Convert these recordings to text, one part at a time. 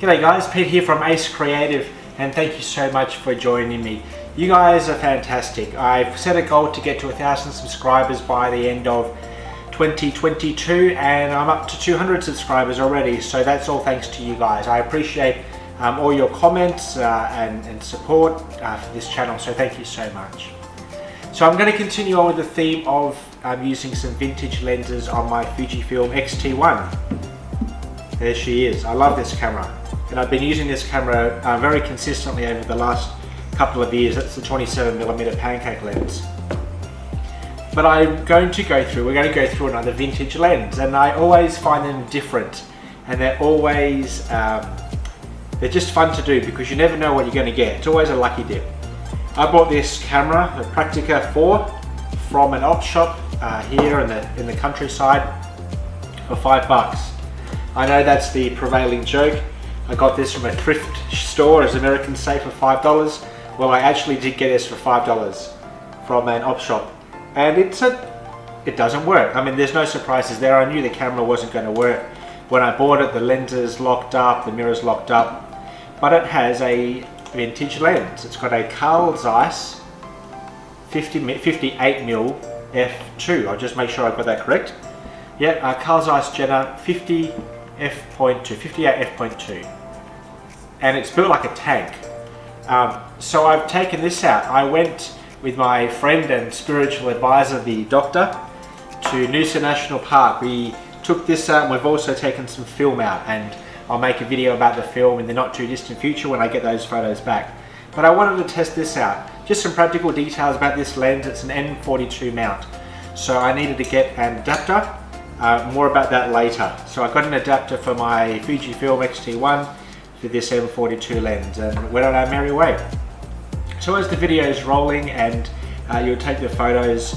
G'day guys, Pete here from Ace Creative, and thank you so much for joining me. You guys are fantastic. I've set a goal to get to 1,000 subscribers by the end of 2022, and I'm up to 200 subscribers already, so that's all thanks to you guys. I appreciate all your comments and support for this channel, so thank you so much. So I'm going to continue on with the theme of using some vintage lenses on my Fujifilm X-T1. There she is. I love this camera, and I've been using this camera very consistently over the last couple of years. That's the 27mm pancake lens. But we're going to go through another vintage lens, and I always find them different, and they're always they're just fun to do because you never know what you're going to get. It's always a lucky dip. I bought this camera, the Praktica 4, from an op shop here in the countryside for $5. I know that's the prevailing joke. I got this from a thrift store, as Americans say, for $5. Well, I actually did get this for $5 from an op shop, and it doesn't work. I mean, there's no surprises there. I knew the camera wasn't going to work. When I bought it, the lenses locked up, the mirrors locked up, but it has a vintage lens. It's got a Carl Zeiss 58mm f2. I'll just make sure I got that correct. Yeah, Carl Zeiss Jenna 58 f2, and it's built like a tank. So I've taken this out. I went with my friend and spiritual advisor, the doctor, to Noosa National Park. We took this out, and we've also taken some film out, and I'll make a video about the film in the not too distant future when I get those photos back. But I wanted to test this out. Just some practical details about this lens. It's an N42 mount, so I needed to get an adapter. More about that later. So I got an adapter for my Fujifilm X-T1 for this M42 lens, and went on our merry way. So as the video is rolling and you'll take the photos,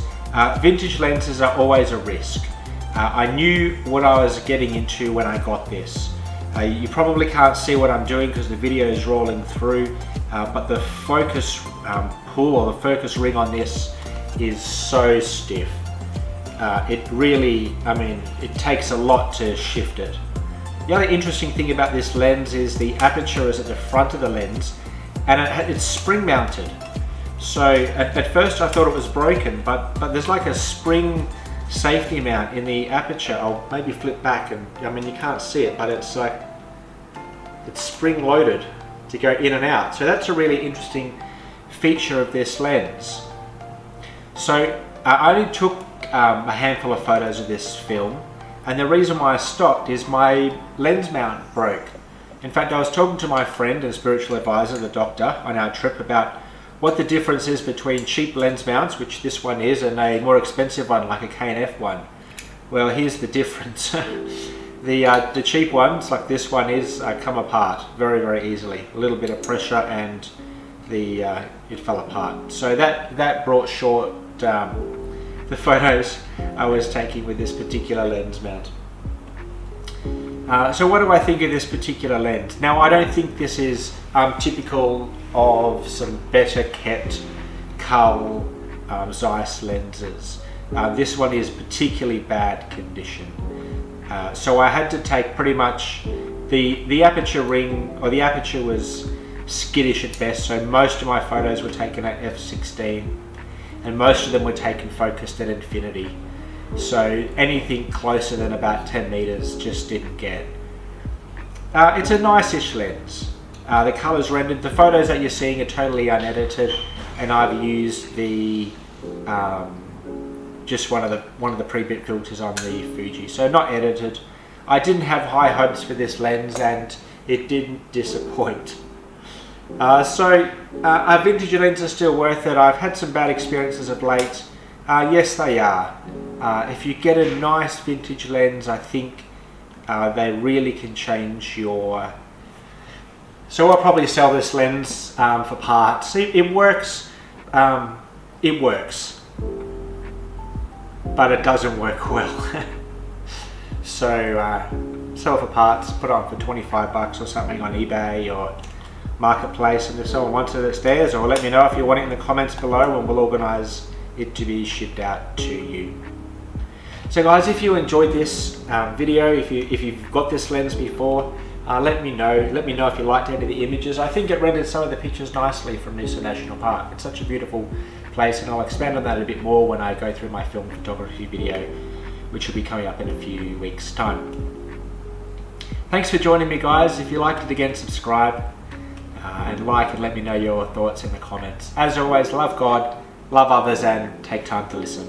vintage lenses are always a risk. I knew what I was getting into when I got this. You probably can't see what I'm doing because the video is rolling through, but the focus pull, or the focus ring on this, is so stiff. It really, I mean, it takes a lot to shift it. The other interesting thing about this lens is the aperture is at the front of the lens, and it's spring mounted. So at first I thought it was broken, but there's like a spring safety mount in the aperture. I'll maybe flip back, and I mean, you can't see it, but it's like, it's spring loaded to go in and out. So that's a really interesting feature of this lens. So I only took a handful of photos of this film, and the reason why I stopped is my lens mount broke. In fact, I was talking to my friend and spiritual advisor, the doctor, on our trip about what the difference is between cheap lens mounts, which this one is, and a more expensive one like a K&F one. Well, here's the difference. The cheap ones, like this one is, come apart very, very easily. A little bit of pressure and it fell apart. So that brought short the photos I was taking with this particular lens mount. So what do I think of this particular lens? Now, I don't think this is typical of some better kept Carl Zeiss lenses. This one is particularly bad condition. So I had to take pretty much the aperture ring, or the aperture was skittish at best, so most of my photos were taken at f16, and most of them were taken focused at infinity. So anything closer than about 10 meters just didn't get. It's a nice-ish lens. The colors rendered, the photos that you're seeing are totally unedited, and I've used the just one of the pre-bit filters on the Fuji, so not edited. I didn't have high hopes for this lens, and it didn't disappoint. Are vintage lenses still worth it? I've had some bad experiences of late. Yes, they are. If you get a nice vintage lens, I think they really can change your... So I'll probably sell this lens for parts. It works, but it doesn't work well. So sell it for parts, put it on for 25 bucks or something on eBay or Marketplace, and if someone wants it, it's theirs. Or let me know if you want it in the comments below, and we'll organise it to be shipped out to you. So guys, if you enjoyed this video, if you've got this lens before, Let me know if you liked any of the images. I think it rendered some of the pictures nicely from Noosa National Park. It's such a beautiful place, and I'll expand on that a bit more when I go through my film photography video, which will be coming up in a few weeks' time. Thanks for joining me, guys. If you liked it, again, subscribe and like, and let me know your thoughts in the comments. As always, love God, love others, and take time to listen.